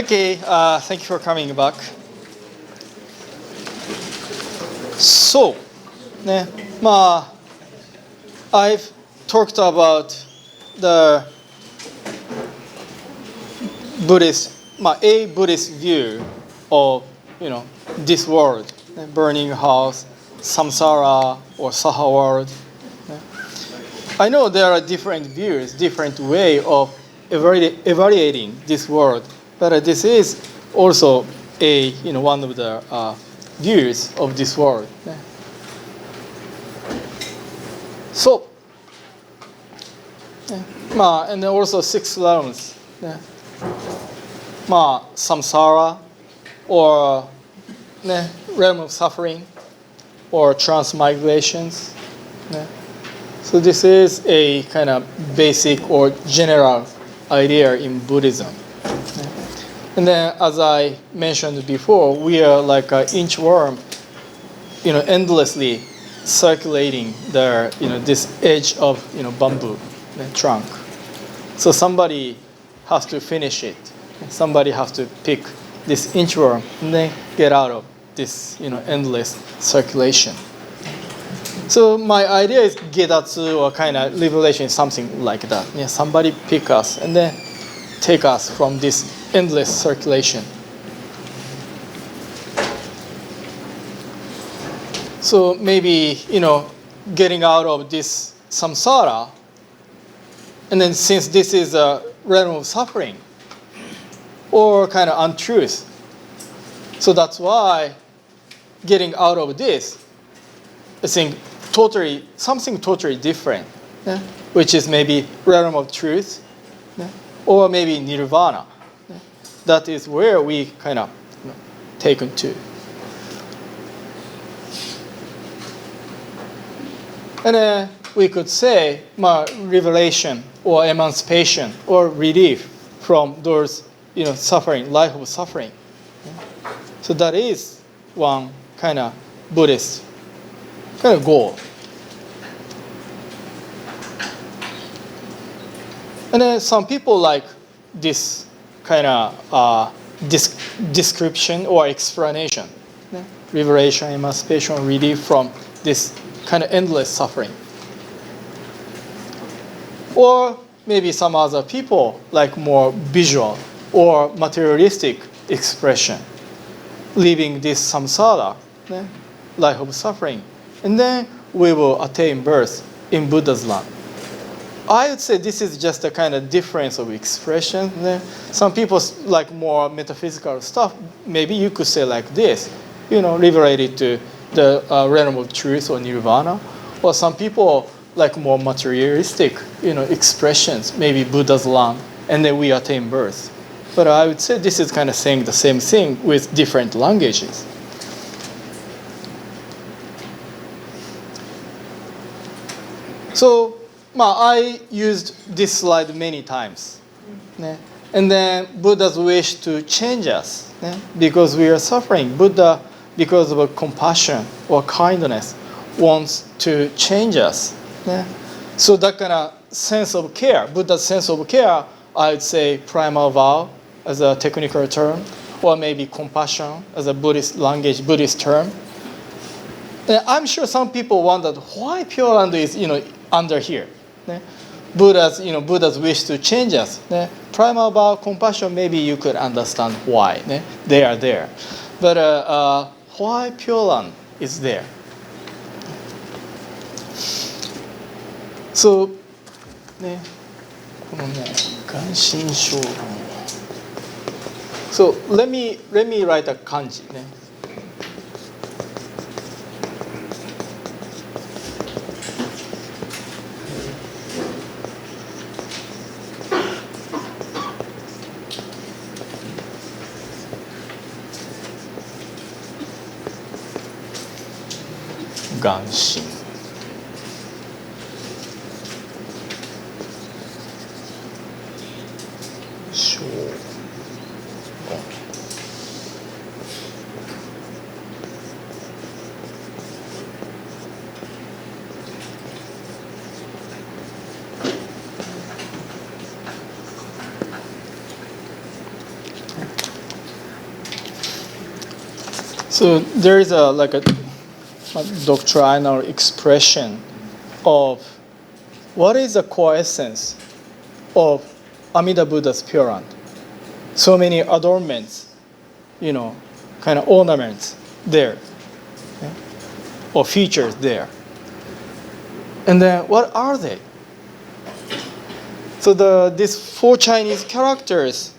Okay, thank you for coming back. So, ね、I've talked about the Buddhist, a Buddhist view of, this world, burning house, samsara or saha world. I know there are different views, different way of evaluating this world, but this is also one of the views of this world. So, and then also six realms. Samsara, or realm of suffering, or transmigrations. So this is a kind of basic or general idea in Buddhism. And then, as I mentioned before, we are like an inchworm, endlessly circulating this edge of bamboo trunk. So somebody has to finish it. Somebody has to pick this inchworm and then get out of this endless circulation. So my idea is gedatsu, or kind of liberation, something like that. Somebody pick us and then take us from this endless circulation. So maybe, getting out of this samsara, and then since this is a realm of suffering, or kind of untruth, so that's why getting out of this, I think something totally different, which is maybe realm of truth, or maybe nirvana. That is where we kind of taken to. And then we could say revelation or emancipation or relief from those suffering, life of suffering. So that is one kind of Buddhist kind of goal. And then some people like this kind of description or explanation. Liberation, emancipation, relief from this kind of endless suffering. Or maybe some other people like more visual or materialistic expression, leaving this samsara, life of suffering, and then we will attain birth in Buddha's land. I would say this is just a kind of difference of expression. Some people like more metaphysical stuff. Maybe you could say like this, liberated to the realm of truth or nirvana. Or some people like more materialistic, expressions, maybe Buddha's land, and then we attain birth. But I would say this is kind of saying the same thing with different languages. So, I used this slide many times. And then Buddha's wish to change us because we are suffering. Buddha, because of compassion or kindness, wants to change us. So that kind of sense of care, Buddha's sense of care, I would say primal vow as a technical term, or maybe compassion as a Buddhist language, Buddhist term. And I'm sure some people wondered why Pure Land is under here. Buddha's wish to change us. Primal vow, compassion, maybe you could understand why they are there. But why Pure Land is there? So, この眼神症. So let me write a kanji. 眼神。症。So there is a doctrinal expression of what is the core essence of Amida Buddha's Pure Land. So many adornments, kind of ornaments there, okay? Or features there. And then what are they? So these 4 Chinese characters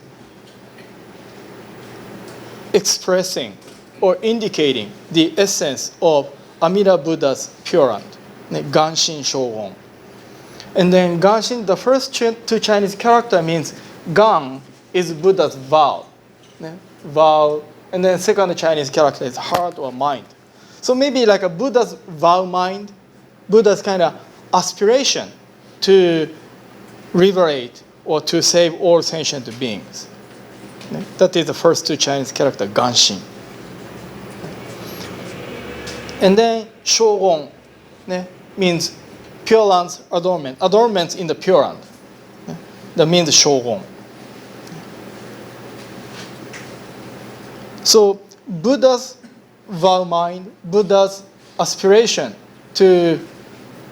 expressing or indicating the essence of Amida Buddha's Pure Land, Ganshin Shogun. And then Ganshin, the first 2 Chinese character means Gan is Buddha's vow. Vow, and then second Chinese character is heart or mind. So maybe like a Buddha's vow mind, Buddha's kind of aspiration to liberate or to save all sentient beings. That is the first 2 Chinese character, Ganshin. And then Shogun means Pure Land's adornment. Adornments in the Pure Land. That means Shogun. So Buddha's vow mind, Buddha's aspiration to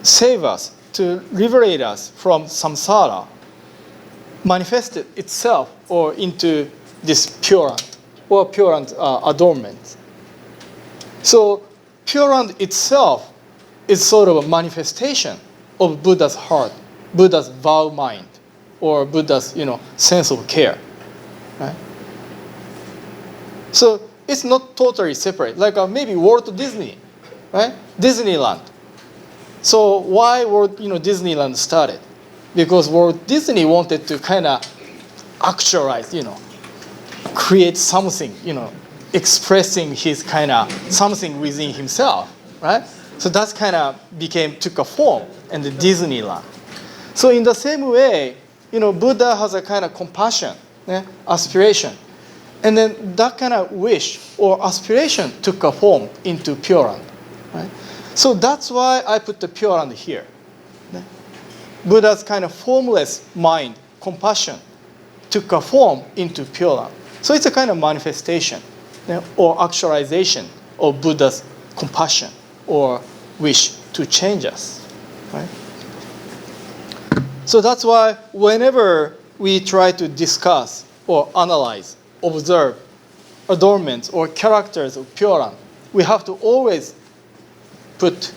save us, to liberate us from samsara, manifested itself or into this Pure Land or Pure Land adornment. So Pure Land itself is sort of a manifestation of Buddha's heart, Buddha's vow mind, or Buddha's sense of care. Right? So it's not totally separate. Like maybe Walt Disney, right? Disneyland. So why Disneyland started? Because Walt Disney wanted to kind of actualize, create something, expressing his kind of something within himself, right? So that's kind of took a form in the Disneyland. So in the same way, Buddha has a kind of compassion, aspiration. And then that kind of wish or aspiration took a form into Pure Land, right? So that's why I put the Pure Land here. Buddha's kind of formless mind, compassion, took a form into Pure Land. So it's a kind of manifestation or actualization of Buddha's compassion or wish to change us, right? So that's why whenever we try to discuss or analyze, observe adornments or characters of Pure Land, we have to always put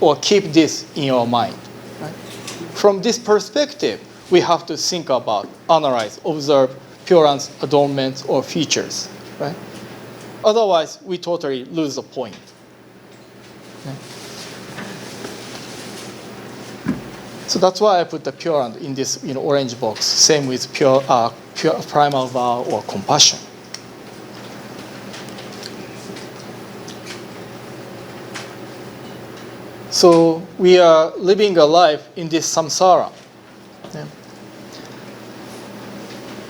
or keep this in our mind. Right? From this perspective, we have to think about, analyze, observe Pure Land's adornments or features. Right? Otherwise, we totally lose the point. Okay? So that's why I put the Pure Land in this orange box. Same with pure primal vow or compassion. So we are living a life in this samsara. Yeah.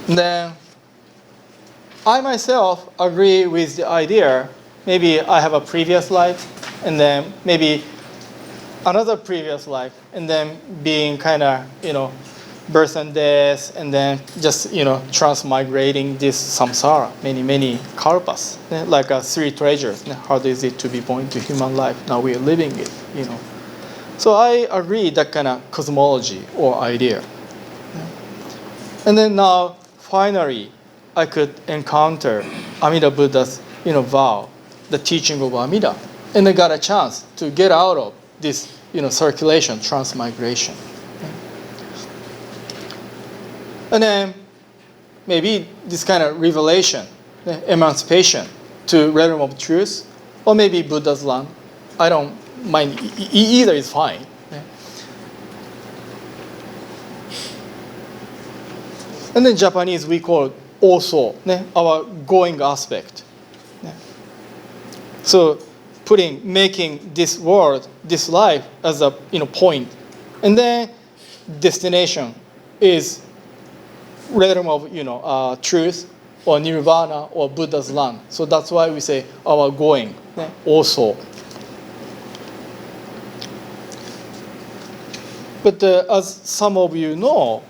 Then I myself agree with the idea, maybe I have a previous life, and then maybe another previous life, and then being kind of, birth and death, and then just, transmigrating this samsara, many kalpas, like 3 treasures. How is it to be born to human life? Now we are living it, So I agree that kind of cosmology or idea. And then now, finally, I could encounter Amida Buddha's, vow, the teaching of Amida, and I got a chance to get out of this, circulation, transmigration. And then maybe this kind of revelation, emancipation to realm of truth, or maybe Buddha's land. I don't mind, either is fine. And then Japanese, we call it also our going aspect. So making this world, this life as a point. And then destination is realm of truth or nirvana or Buddha's land. So that's why we say our going also. But as some of you know,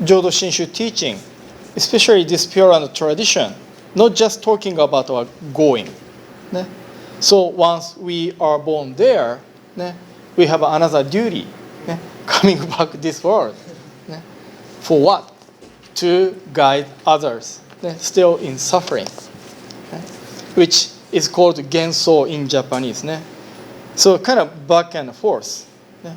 Jodo Shinshu teaching, especially this Pure Land tradition, Not just talking about our going. ね So once we are born there, ね we have another duty, ね coming back this world. ね For what? To guide others, ね still in suffering, ね which is called genso in Japanese. ね So kind of back and forth. ね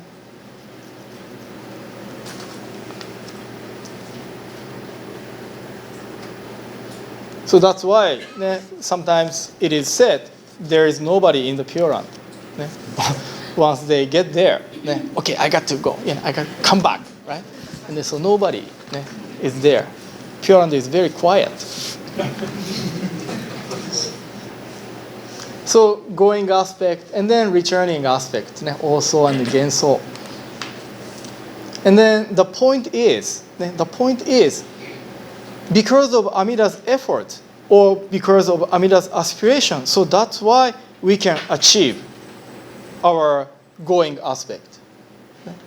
So that's why ね sometimes it is said there is nobody in the Pure Land. ね Once they get there, ね okay, I got to go. I got to come back, right? And then, so nobody ね is there. Pure Land is very quiet. So going aspect and then returning aspect, ね also and genso. And then the point is, ね the point is, because of Amida's effort or because of Amida's aspiration, so that's why we can achieve our going aspect.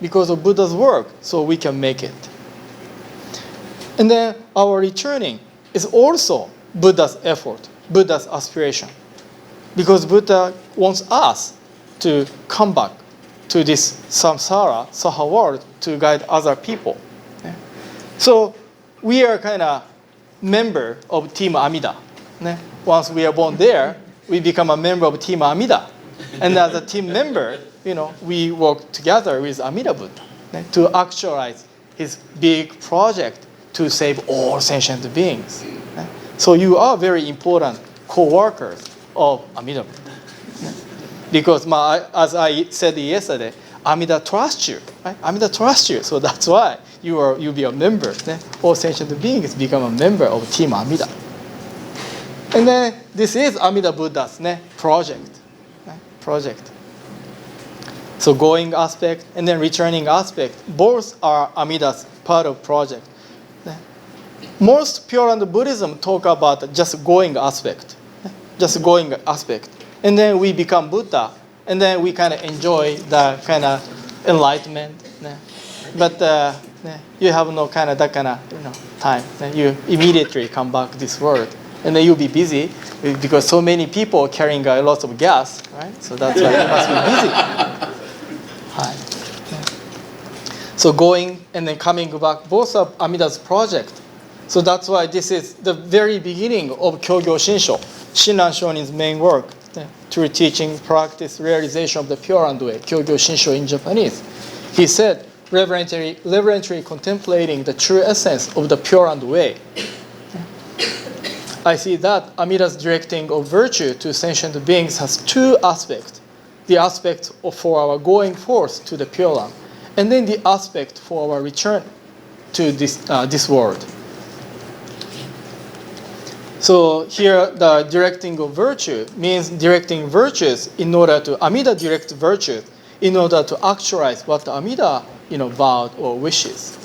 Because of Buddha's work, so we can make it. And then our returning is also Buddha's effort, Buddha's aspiration. Because Buddha wants us to come back to this samsara, saha world, to guide other people. So we are kind of member of Team Amida. Once we are born there, we become a member of Team Amida. And as a team member, we work together with Amida Buddha to actualize his big project to save all sentient beings. So you are very important co-workers of Amida Buddha. Because as I said yesterday, Amida trusts you. Right? Amida trusts you. So that's why you'll be a member. All sentient beings become a member of Team Amida. And then this is Amida Buddha's project. Project. So going aspect and then returning aspect, both are Amida's part of project. Most Pure Land Buddhism talk about just going aspect. Just going aspect. And then we become Buddha. And then we kind of enjoy the kind of enlightenment. But you have no kind of that kind of time. You immediately come back this world. And then you'll be busy because so many people are carrying a lot of gas, right? So that's why you must be busy. So going and then coming back, both are Amida's project. So that's why this is the very beginning of Kyogyo Shinsho, Shinran Shonin's main work, through teaching, practice, realization of the Pure Land Way, Kyogyo Shinsho in Japanese. He said, reverently contemplating the true essence of the Pure Land Way. I see that Amida's directing of virtue to sentient beings has two aspects. The aspect for our going forth to the Pure Land, and then the aspect for our return to this world. So here, the directing of virtue means directing virtues in order to, Amida directs virtues in order to actualize what the Amida vowed or wishes.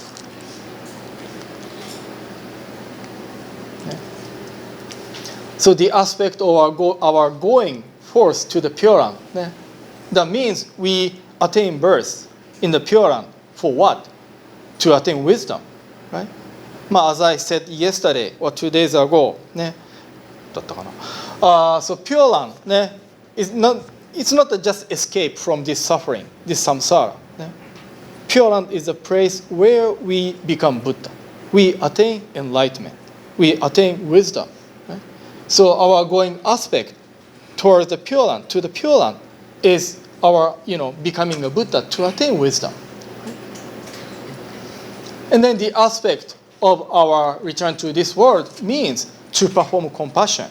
So the aspect of our going forth to the Pure Land, that means we attain birth in the Pure Land. For what? To attain wisdom, right? As I said yesterday or 2 days ago, so Pure Land it's not just escape from this suffering, this samsara. Pure Land is a place where we become Buddha. We attain enlightenment. We attain wisdom. So our going aspect towards the Pure Land, to the Pure Land, is our, becoming a Buddha to attain wisdom. And then the aspect of our return to this world means to perform compassion.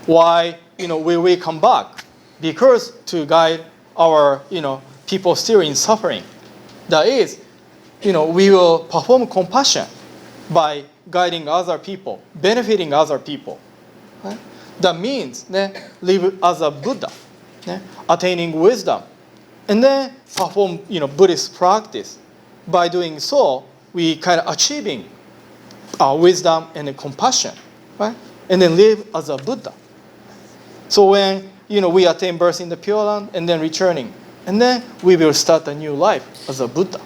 Why, will we come back? Because to guide our, people still in suffering. That is, we will perform compassion by guiding other people, benefiting other people. That means live as a Buddha, attaining wisdom, and then perform Buddhist practice. By doing so, we kind of achieving wisdom and compassion, right? And then live as a Buddha. So when we attain birth in the Pure Land and then returning, and then we will start a new life as a Buddha,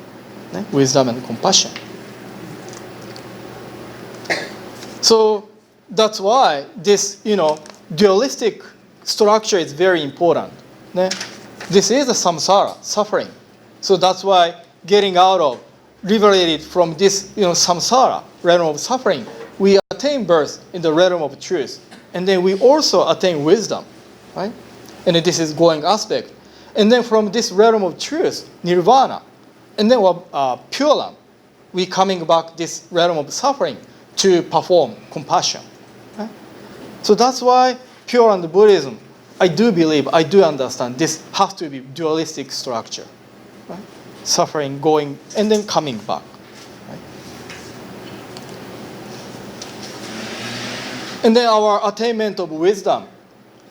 wisdom and compassion. So that's why this, dualistic structure is very important. This is a samsara, suffering. So that's why getting out of, liberated from this, samsara, realm of suffering, we attain birth in the realm of truth. And then we also attain wisdom, right? And this is going aspect. And then from this realm of truth, nirvana, and then Pure Land, we coming back this realm of suffering to perform compassion. Right? So that's why Pure Land Buddhism, I do believe, I do understand this has to be dualistic structure. Right? Suffering, going, and then coming back. Right? And then our attainment of wisdom,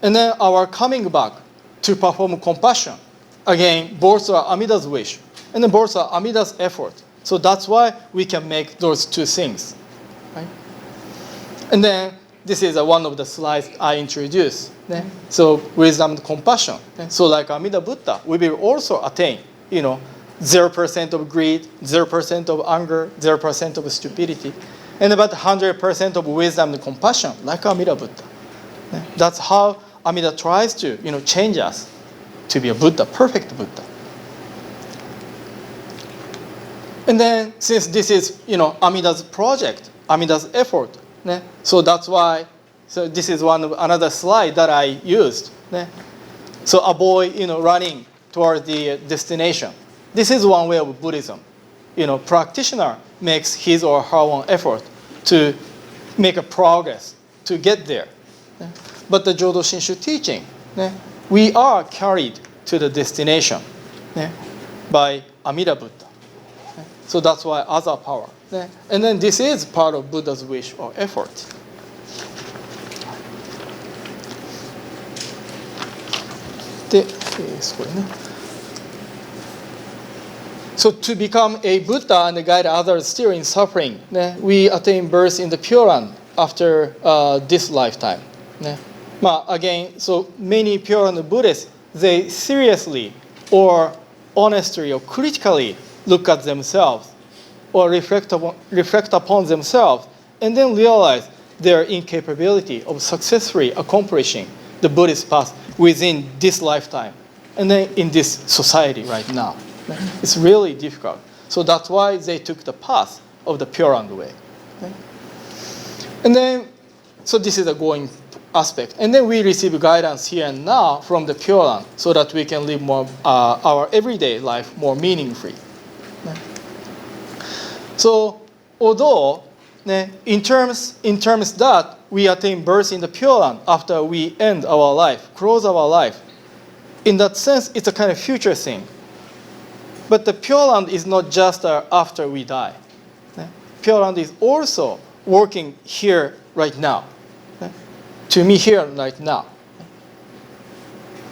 and then our coming back to perform compassion. Again, both are Amida's wish, and then both are Amida's effort. So that's why we can make those two things. Right? And then this is one of the slides I introduced. So wisdom and compassion. So like Amida Buddha, we will also attain, 0% of greed, 0% of anger, 0% of stupidity, and about 100% of wisdom and compassion, like Amida Buddha. That's how Amida tries to, change us to be a Buddha, perfect Buddha. And then, since this is, Amida's project, Amida's effort, so that's why, so this is another slide that I used. So avoid, running toward the destination. This is one way of Buddhism. Practitioner makes his or her own effort to make a progress to get there. But the Jodo Shinshu teaching, we are carried to the destination by Amida Buddha. So that's why other power. And then this is part of Buddha's wish or effort. So to become a Buddha and guide others still in suffering, we attain birth in the Pure Land after this lifetime. Again, so many Pure Land Buddhists, they seriously or honestly or critically look at themselves or reflect upon themselves and then realize their incapability of successfully accomplishing the Buddhist path within this lifetime and then in this society right now. It's really difficult. So that's why they took the path of the Pure Land way. And then, so this is a going aspect. And then we receive guidance here and now from the Pure Land so that we can live more our everyday life more meaningfully. So although in terms that we attain birth in the Pure Land after we end our life, close our life, in that sense it's a kind of future thing. But the Pure Land is not just after we die. Pure Land is also working here right now. To me here right now.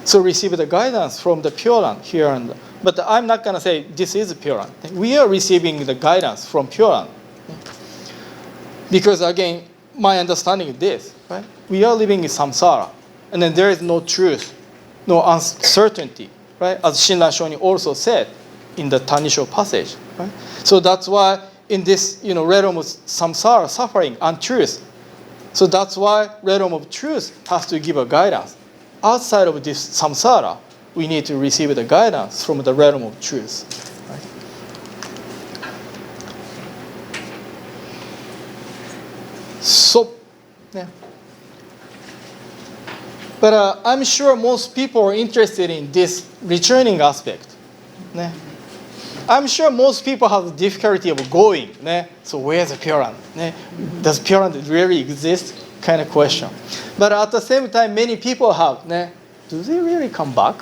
So receive the guidance from the Pure Land here and there. But I'm not going to say this is Pure Land. We are receiving the guidance from Pure Land. Because again, my understanding is this, right? We are living in samsara. And then there is no truth, no uncertainty, right? As Shinran Shonin also said in the Tanisho passage, right? So that's why in this, realm of samsara, suffering, untruth. So that's why realm of truth has to give a guidance. Outside of this samsara, we need to receive the guidance from the realm of truth. Right? So, but I'm sure most people are interested in this returning aspect. I'm sure most people have difficulty of going. So where's the Pure Land? Does Pure Land really exist? Kind of question. But at the same time, many people have, do they really come back?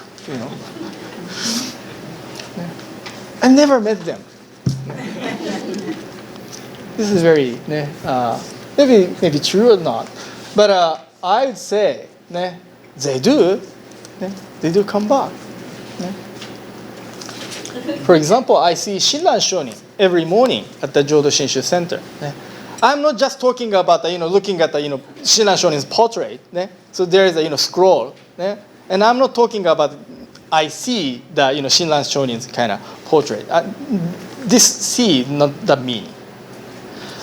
I never met them. This is very, maybe true or not. But I would say, they do. They do come back. For example, I see Shinran Shonin every morning at the Jodo Shinshu Center. I'm not just talking about looking at Shinran Shonin's portrait. So there is a scroll, and I'm not talking about I see the Shinran Shonin's kind of portrait. This see not that meaning.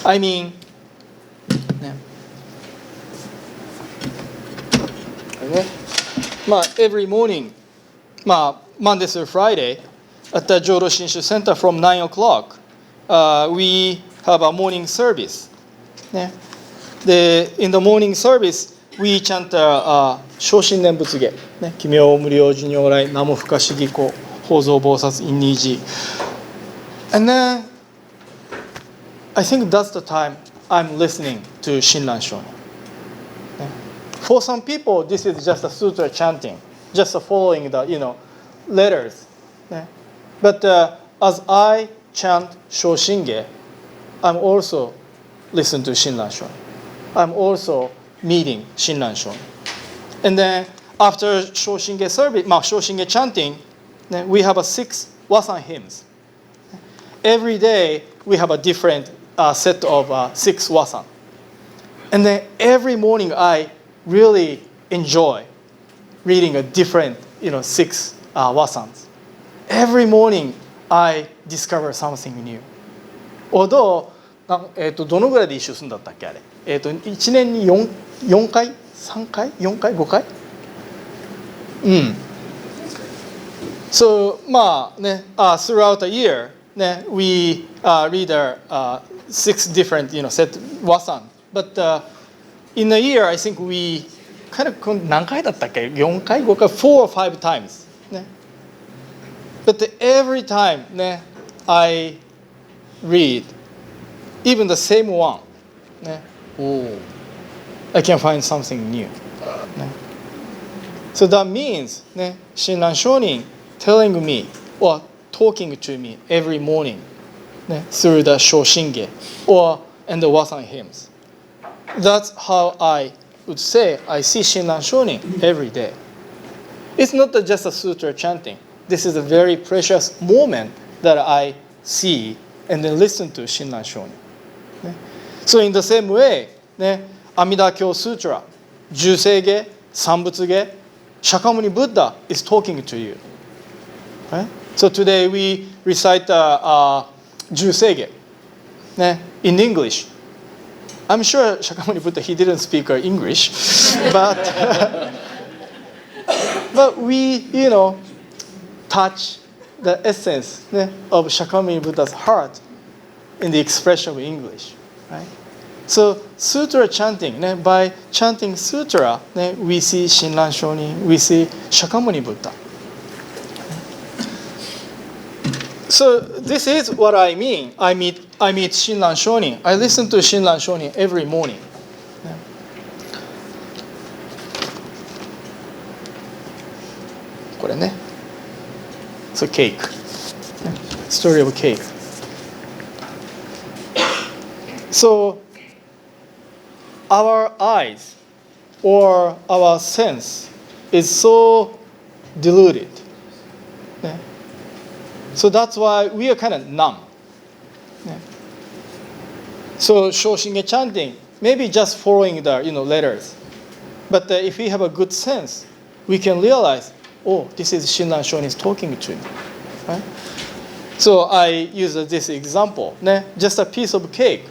I mean, ね。every morning, Monday through Friday, at the Jodo Shinshu Center from 9 o'clock, we have a morning service. ね。in the morning service, we chant 昇進念仏偈、ね、奇妙無量寿如来南無不可思議光法蔵菩薩因二寺 and then I think that's the time I'm listening to Shinran Shonin. For some people, this is just a sutra chanting, just following the letters. But as I chant Shoshinge, I'm also listening to Shinran Shonin. I'm also meeting Shinran Shonin. And then after Shoshinge service, Shoshinge chanting, we have 6 Wasan hymns. Every day we have a different set of 6 Wasan. And then every morning I really enjoy reading a different 6 Wasans. Every morning I discover something new. Although, どのぐらいで一周するんだったっけあれ。1年に 4回 3回 4回 5回 So, throughout the year, we read 6 different, set wasan. But in a year, I think we kind of 何回だったっけ ?4 回 ?5 回 ?4 or 5 times. But every time, I read even the same one, I can find something new. So that means, Shinran Shonin telling me or talking to me every morning through the Shoshinge and the Wasan hymns. That's how I would say I see Shinran Shonin every day. It's not just a sutra chanting. This is a very precious moment that I see and then listen to Shinran Shonin. So in the same way, Amida Kyo Sutra, Jusege, Sambutsuge, Shakyamuni Buddha is talking to you. Right? So today we recite Jusege in English. I'm sure Shakyamuni Buddha, he didn't speak English, but we, touch the essence of Shakyamuni Buddha's heart in the expression of English. Right? So sutra chanting, by chanting sutra, we see Shinran Shonin, we see Shakyamuni Buddha. So this is what I mean. I meet Shinran Shonin. I listen to Shinran Shonin every morning. So cake. Story of cake. So our eyes or our sense is so diluted. So that's why we are kind of numb. So Shoshinge chanting, maybe just following the letters. But if we have a good sense, we can realize, oh, this is Shinran Shonin is talking to me. Right? So I use this example, just a piece of cake.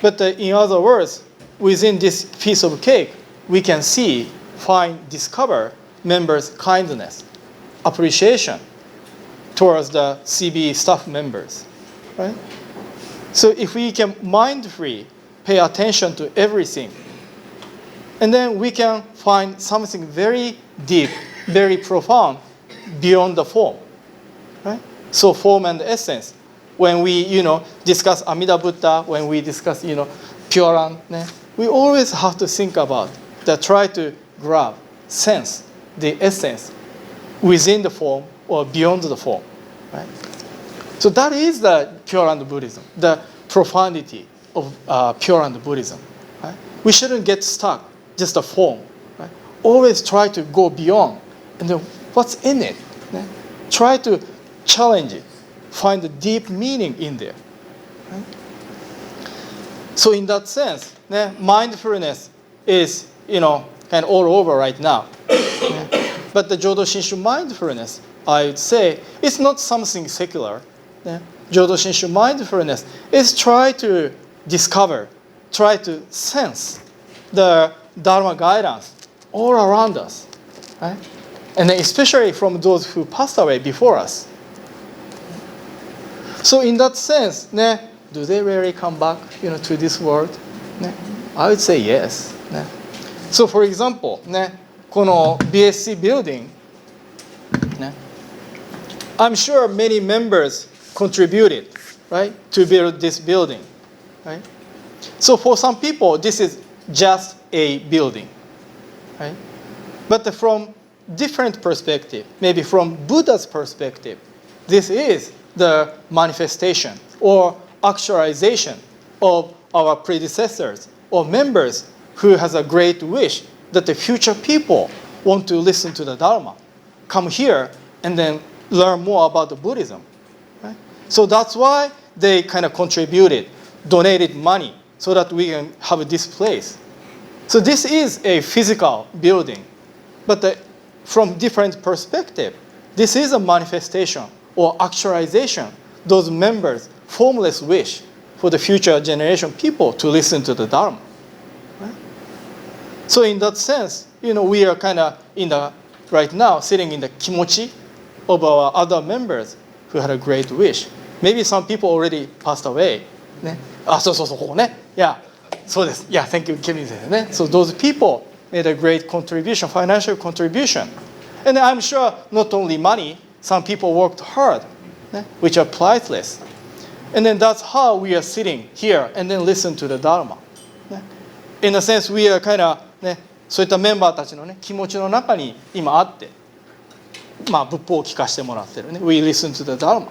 But in other words, within this piece of cake, we can see, find, discover members' kindness, appreciation towards the CB staff members. Right? So if we can mindfully pay attention to everything, and then we can find something very deep, very profound beyond the form. Right? So form and essence. When we, discuss Amida Buddha, when we discuss, Pure Land, we always have to think about try to grab, sense the essence within the form or beyond the form. Right? So that is the Pure Land Buddhism, the profundity of Pure Land Buddhism. Right? We shouldn't get stuck just a form. Right? Always try to go beyond and then what's in it. Try to challenge it. Find the deep meaning in there. Right? So in that sense, mindfulness is, kind of all over right now. But the Jodo Shinshu mindfulness, I would say, it's not something secular. Jodo Shinshu mindfulness is try to discover, try to sense the Dharma guidance all around us, right? And then especially from those who passed away before us. So in that sense, do they really come back, to this world? I would say yes. So for example, この BSC building, I'm sure many members contributed, right, to build this building, right? So for some people, this is just a building, right? But from different perspective, maybe from Buddha's perspective, this is the manifestation or actualization of our predecessors or members who has a great wish that the future people want to listen to the Dharma, come here and then learn more about the Buddhism. Right? So that's why they kind of contributed, donated money so that we can have this place. So this is a physical building, but from different perspective, this is a manifestation or actualization, those members' formless wish for the future generation people to listen to the Dharma. Right? So in that sense, we are kind of right now sitting in the kimochi of our other members who had a great wish. Maybe some people already passed away. そうそうそう、ここね。Yeah, そうです。Yeah, thank you, Kevin 先生ね。So those people made a great contribution, financial contribution. And I'm sure not only money, some people worked hard, which are priceless. And then that's how we are sitting here and then listen to the Dharma. In a sense, we are kind of そういったメンバーたちの気持ちの中に今あって、仏法を聞かせてもらってるね。We listen to the Dharma.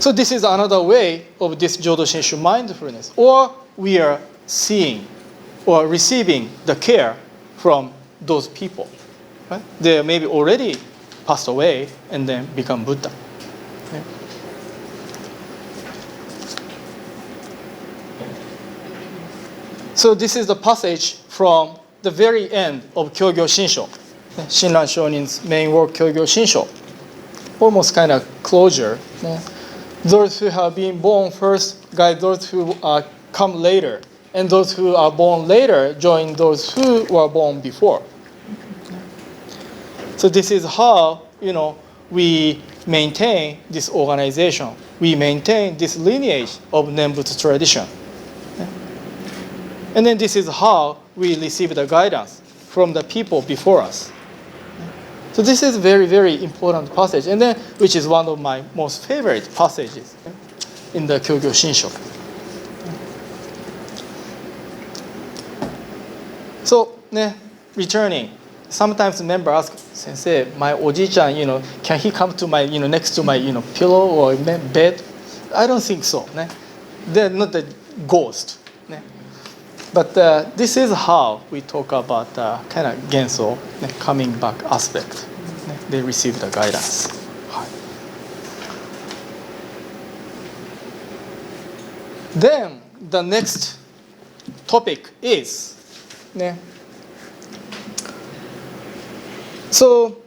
So this is another way of this Jodo Shinshu mindfulness. Or we are seeing or receiving the care from those people. Right? They maybe already passed away and then become Buddha. Okay? So this is the passage from the very end of Kyogyo Shinsho. Shinran Shonin's main work, Kyogyo Shinsho. Almost kind of closure. Those who have been born first guide those who come later. And those who are born later join those who were born before. So this is how, we maintain this organization. We maintain this lineage of Nembutsu tradition. And then this is how we receive the guidance from the people before us. So this is very, very important passage, and then which is one of my most favorite passages in the Kyogyo Shinsho. So, returning, sometimes member ask, Sensei, my oji-chan, can he come to my, next to my, pillow or bed? I don't think so. They're not a ghost. But this is how we talk about kind of genso, coming back aspect. They receive the guidance. Then the next topic is, so,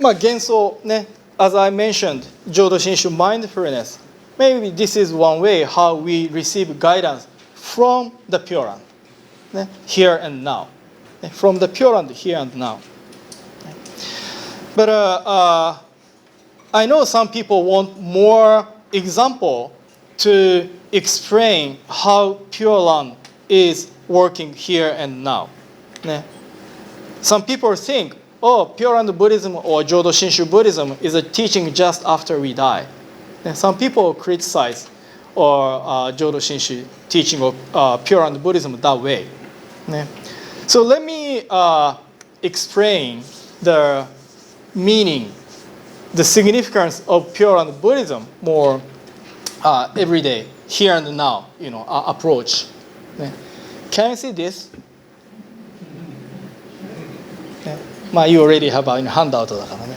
genso, as I mentioned, Jodo Shinshu mindfulness. Maybe this is one way how we receive guidance from the Pure Land, here and now. From the Pure Land, here and now. But I know some people want more example to explain how Pure Land is working here and now. Some people think, Pure Land Buddhism or Jodo Shinshu Buddhism is a teaching just after we die. Some people criticize or Jodo Shinshu teaching of Pure Land Buddhism that way. So let me explain the meaning, the significance of Pure Land Buddhism more everyday, here and now, approach. Can you see this? You already have a handout だからね。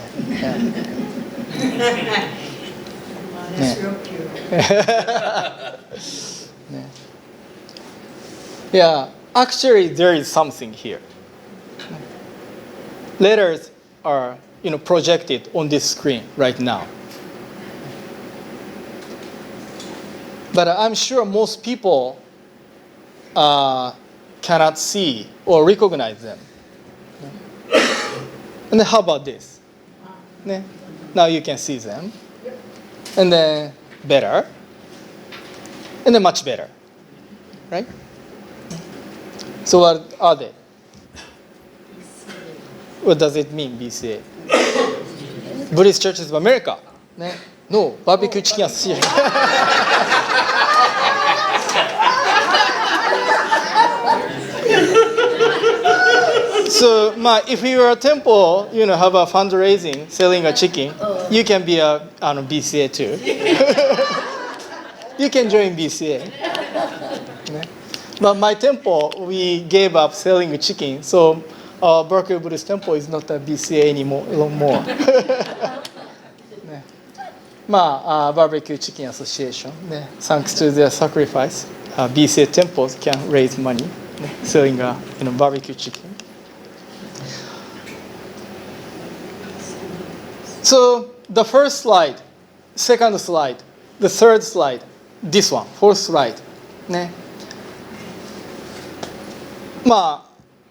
Yeah, actually there is something here. Letters are, projected on this screen right now. But I'm sure most people cannot see or recognize them. And then how about this? Now you can see them. And then better. And then much better. Right? So what are they? What does it mean, BCA? Buddhist Churches of America. No, barbecue chicken and sushi. So, if you are a temple, have a fundraising, selling a chicken, you can be a BCA too. You can join BCA. But my temple, we gave up selling chicken, so Berkeley Buddhist Temple is not a BCA anymore. Barbecue Chicken Association, thanks to their sacrifice, BCA temples can raise money selling barbecue chicken. So the first slide, second slide, the third slide, this one, fourth slide.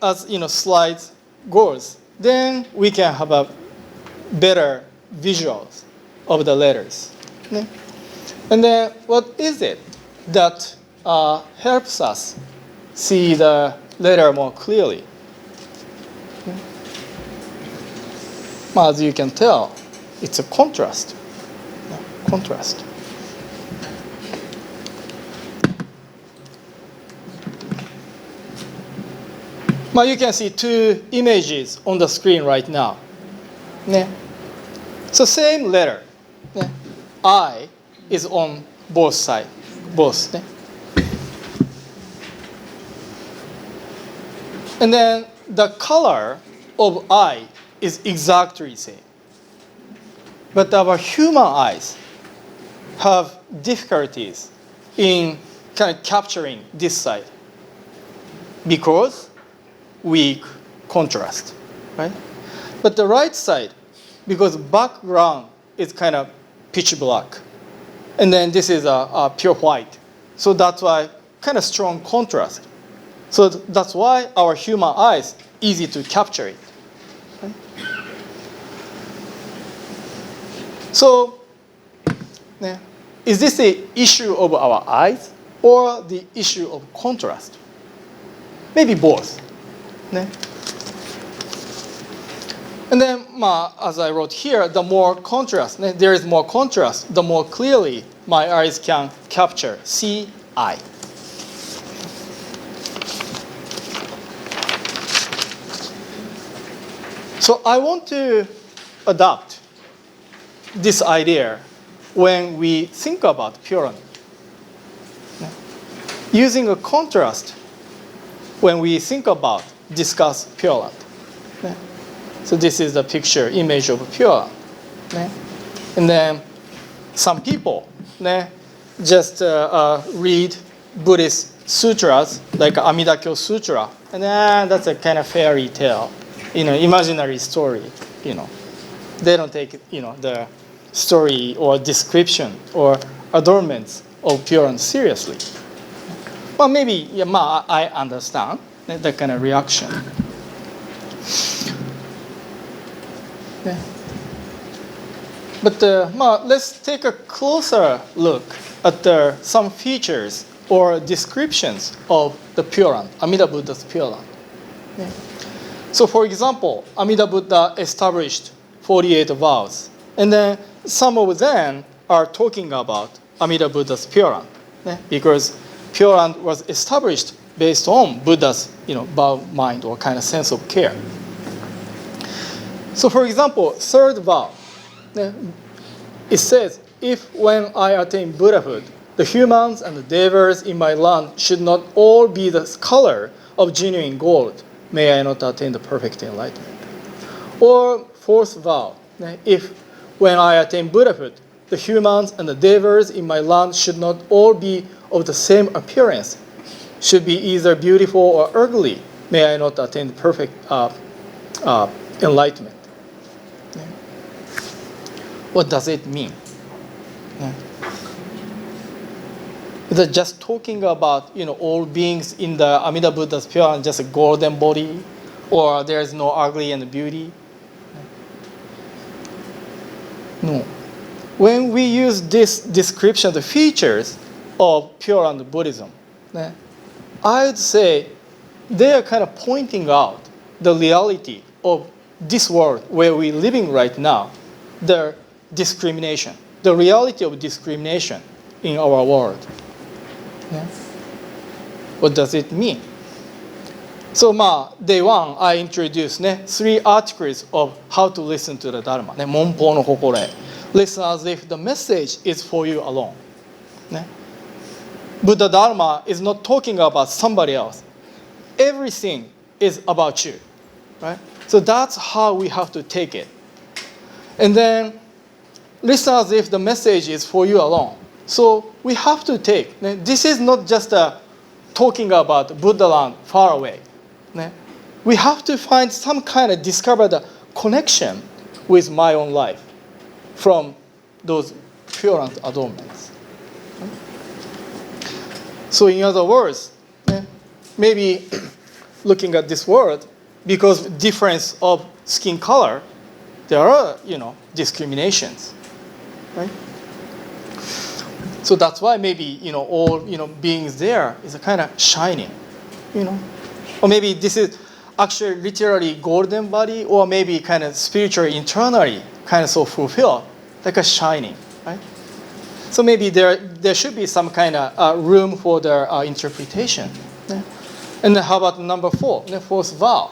As slides goes, then we can have a better visuals of the letters. And then what is it that helps us see the letter more clearly? As you can tell, it's a contrast. Contrast. You can see two images on the screen right now. So same letter. I is on both sides. Both. And then the color of I is exactly the same. But our human eyes have difficulties in kind of capturing this side because weak contrast, right? But the right side, because background is kind of pitch black, and then this is a pure white, so that's why kind of strong contrast. So that's why our human eyes easy to capture it. Right? So, is this the issue of our eyes or the issue of contrast? Maybe both. And then, as I wrote here, the more contrast, there is more contrast, the more clearly my eyes can capture, see, I. So I want to adopt this idea when we think about Pure Land. Using a contrast when we think about discuss Pure Land. So this is the picture image of Pure Land. And then some people just read Buddhist sutras like Amida-kyo Sutra, and that's a kind of fairy tale, imaginary story. They don't take the story or description or adornments of Pure Land seriously. Well, maybe I understand that kind of reaction. But let's take a closer look at some features or descriptions of the Pure Land, Amida Buddha's Pure Land. So, for example, Amida Buddha established 48 vows, and then some of them are talking about Amida Buddha's Pure Land, because Pure Land was established based on Buddha's, vow mind or kind of sense of care. So, for example, third vow, it says, if when I attain Buddhahood, the humans and the devas in my land should not all be the color of genuine gold, may I not attain the perfect enlightenment. Or fourth vow, if when I attain Buddhahood, the humans and the devas in my land should not all be of the same appearance, should be either beautiful or ugly, may I not attain the perfect enlightenment. What does it mean? Is it just talking about, all beings in the Amida Buddha's pure and just a golden body, or there is no ugly and beauty? No. When we use this description, the features of Pure Land Buddhism, I would say they are kind of pointing out the reality of this world where we're living right now, the discrimination, the reality of discrimination in our world. What does it mean? So, day one, I introduced 3 articles of how to listen to the Dharma. 文法の心得. Listen as if the message is for you alone. Buddha Dharma is not talking about somebody else. Everything is about you. Right? So that's how we have to take it. And then, listen as if the message is for you alone. So we have to take. This is not just talking about Buddha land far away. We have to find some kind of discover the connection with my own life from those pure and adornments. So in other words, maybe looking at this world, because difference of skin color, there are, discriminations, right? So that's why maybe, all, beings there is a kind of shining, Or maybe this is actually literally golden body, or maybe kind of spiritually, internally, kind of so fulfilled, like a shining, right? So maybe there should be some kind of room for their interpretation. And then how about number 4, the fourth vow?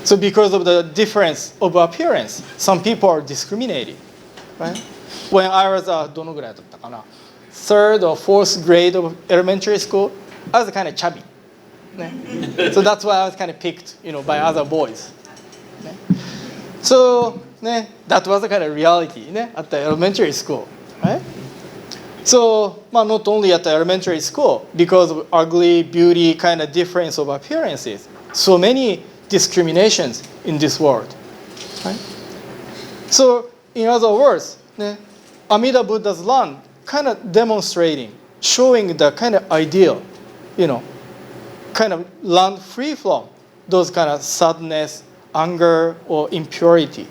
So because of the difference of appearance, some people are discriminated, right? When I was どのぐらいだったかな? 3rd or 4th grade of elementary school, I was kind of chubby. So that's why I was kind of picked, by other boys. So that was the kind of reality at the elementary school, right? So not only at the elementary school, because of ugly, beauty, kind of difference of appearances, so many discriminations in this world, right? So in other words, Amida Buddha's land kind of demonstrating, showing the kind of ideal, kind of land free from those kind of sadness, anger, or impurity.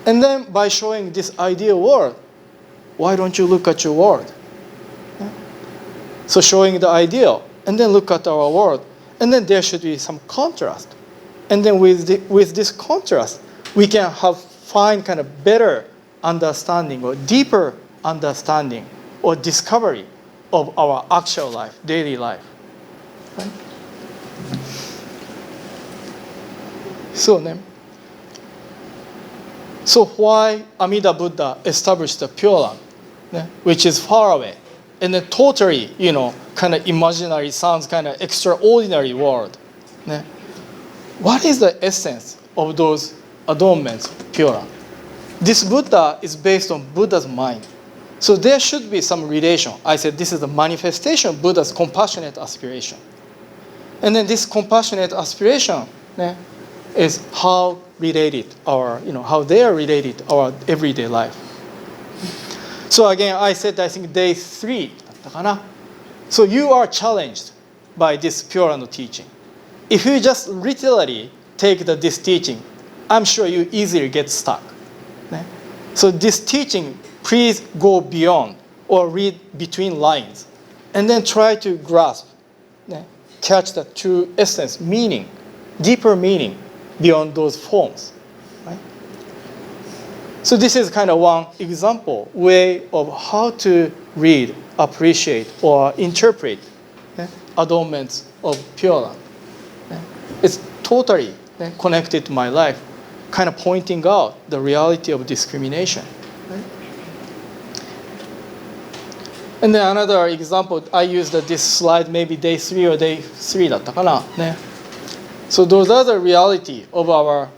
And then by showing this ideal world, why don't you look at your world? So showing the ideal, and then look at our world, and then there should be some contrast. And then with this contrast, we can find kind of better understanding or deeper understanding or discovery of our actual life, daily life. Right? So why Amida Buddha established the Pure Land, which is far away, and then totally, kind of imaginary, sounds kind of extraordinary world. What is the essence of those adornments of Pure Land? This Buddha is based on Buddha's mind. So there should be some relation. I said this is a manifestation of Buddha's compassionate aspiration. And then this compassionate aspiration is how related how they are related our everyday life. So again, I said, I think day 3. So you are challenged by this Pure Land teaching. If you just literally take this teaching, I'm sure you easily get stuck. So this teaching, please go beyond or read between lines and then try to grasp, catch the true essence, meaning, deeper meaning beyond those forms. Right? So this is kind of one example, way of how to read, appreciate, or interpret adornments of Pure Land. It's totally connected to my life, kind of pointing out the reality of discrimination. Right? And then another example, I used this slide maybe day 3 or day 3 だったかな. So those are the reality of our,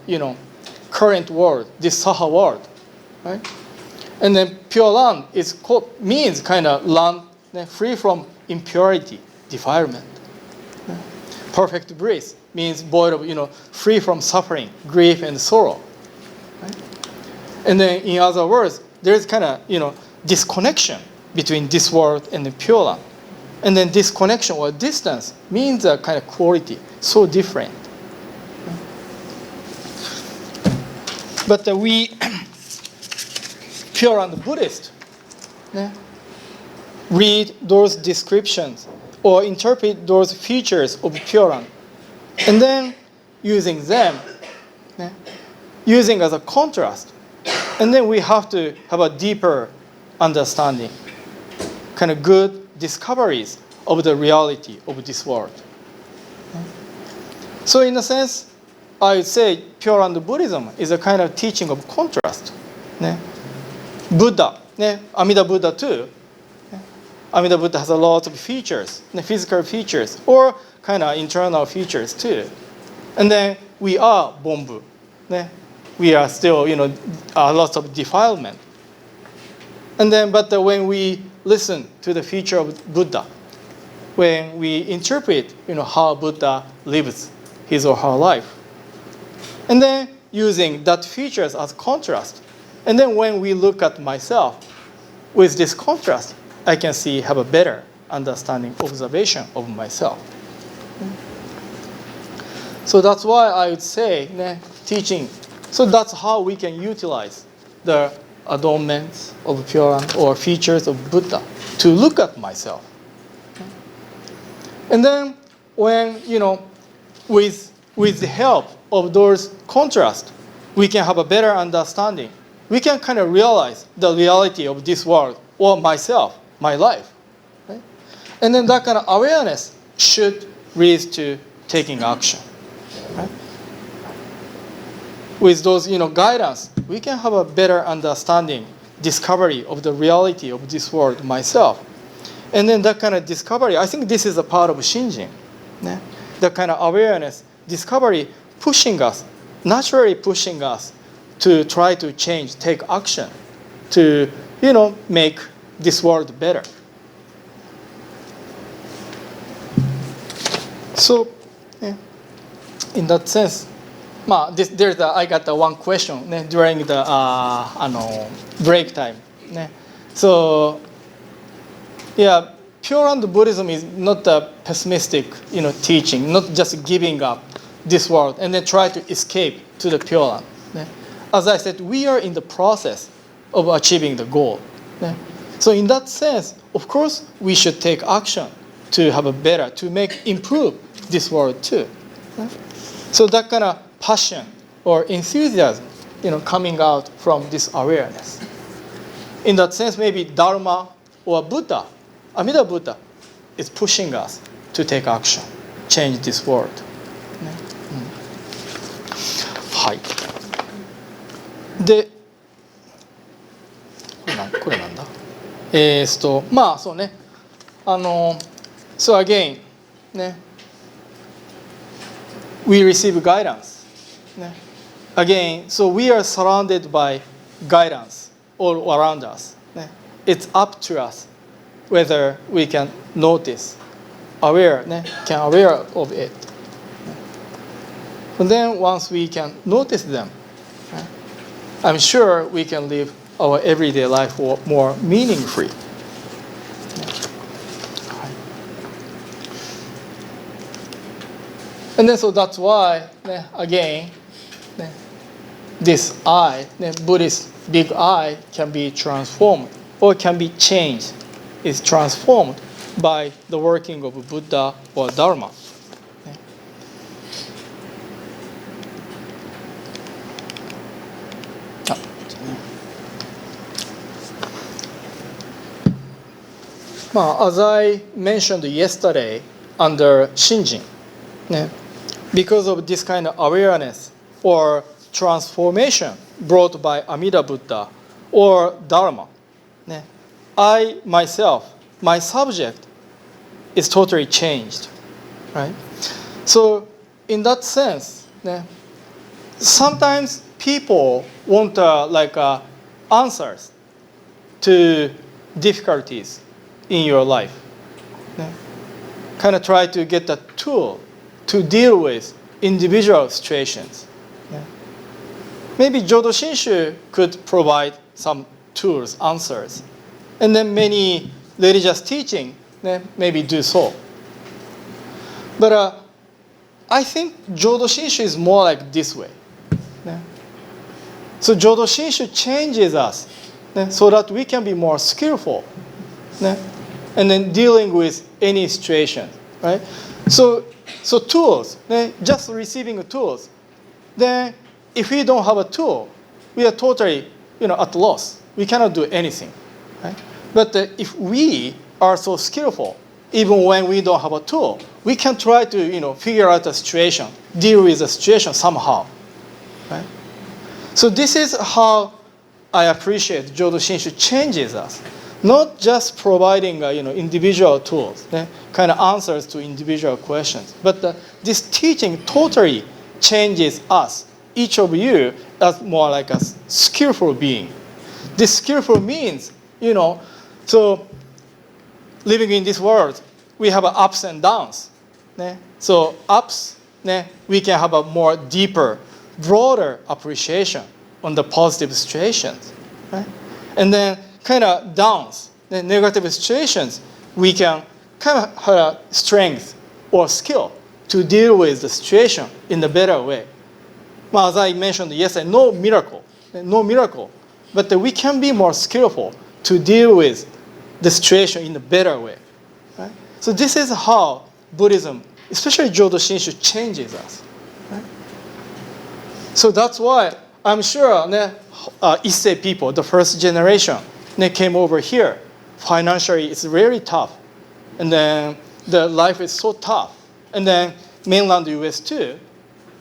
current world, this Saha world, right? And then Pure Land means kind of land free from impurity, defilement. Perfect bliss means void of, free from suffering, grief, and sorrow. Right? And then in other words, there's kind of, disconnection between this world and the Pure Land. And then this connection or distance means a kind of quality, so different. But we, Pure Land Buddhists, read those descriptions or interpret those features of Pure Land, and then using them, using as a contrast, and then we have to have a deeper understanding, kind of good discoveries of the reality of this world. So in a sense, I would say Pure Land Buddhism is a kind of teaching of contrast. Buddha, Amida Buddha too. Amida Buddha has a lot of features, physical features, or kind of internal features too. And then we are Bonbu. We are still, lots of defilement. And then, but when we listen to the feature of Buddha, when we interpret, how Buddha lives his or her life, and then using that features as contrast, and then when we look at myself with this contrast, I can have a better understanding, observation of myself. So that's why I would say teaching. So that's how we can utilize the adornments of Pure Land or features of Buddha to look at myself. And then when, with the help of those contrasts, we can have a better understanding. We can kind of realize the reality of this world or myself, my life. Right? And then that kind of awareness should lead to taking action. Right? With those, guidance, we can have a better understanding, discovery of the reality of this world, myself. And then that kind of discovery, I think this is a part of Shinjin. The kind of awareness, discovery, naturally pushing us to try to change, take action, to, make this world better. So, in that sense, I got the one question during the break time. So, Pure Land Buddhism is not a pessimistic, teaching, not just giving up this world and then try to escape to the Pure Land. As I said, we are in the process of achieving the goal. So in that sense, of course, we should take action to have a better, to improve this world too. So that kind of passion or enthusiasm, coming out from this awareness. In that sense, maybe Dharma or Buddha, Amida Buddha, is pushing us to take action, change this world. はい。で、これなんだ。そうね。So again, we receive guidance. Again, so we are surrounded by guidance all around us. It's up to us whether we can notice, aware of it. And then once we can notice them, I'm sure we can live our everyday life more meaningfully. And then so that's why, again, this I, Buddhist big I, can be transformed or can be changed, is transformed by the working of Buddha or Dharma. As I mentioned yesterday under Shinjin, because of this kind of awareness or transformation brought by Amida Buddha or Dharma, I myself, my subject, is totally changed, right? So in that sense, sometimes people want answers to difficulties in your life. Kind of try to get a tool to deal with individual situations. Maybe Jodo Shinshu could provide some tools, answers. And then many religious teaching maybe do so. But I think Jodo Shinshu is more like this way. So Jodo Shinshu changes us so that we can be more skillful and then dealing with any situation, right? So tools, just receiving tools. Then if we don't have a tool, we are totally at loss. We cannot do anything, right? But if we are so skillful, even when we don't have a tool, we can try to figure out a situation, deal with the situation somehow, right? So this is how I appreciate Jodo Shinshu changes us. Not just providing individual tools, kind of answers to individual questions, but this teaching totally changes us, each of you, as more like a skillful being. This skillful means, so living in this world, we have ups and downs. So ups, we can have a more deeper, broader appreciation on the positive situations, right? And then kind of downs, the negative situations, we can kind of have strength or skill to deal with the situation in a better way. Well, as I mentioned yesterday, no miracle, but we can be more skillful to deal with the situation in a better way, right? So this is how Buddhism, especially Jodo Shinshu, changes us, right? So that's why I'm sure Issei people, the first generation, they came over here. Financially, it's very tough. And then the life is so tough. And then mainland US too,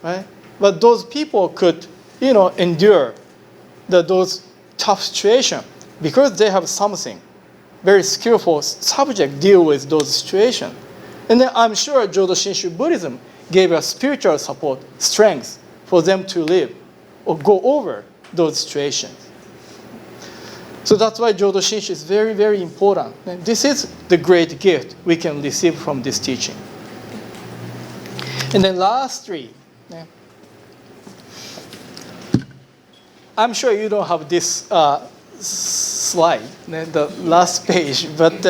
right? But those people could, endure those tough situations because they have something, very skillful subject deal with those situations. And then I'm sure Jodo Shinshu Buddhism gave us spiritual support, strength for them to live or go over those situations. So that's why Jodo Shinshu is very, very important. And this is the great gift we can receive from this teaching. And then lastly, I'm sure you don't have this slide, the last page, but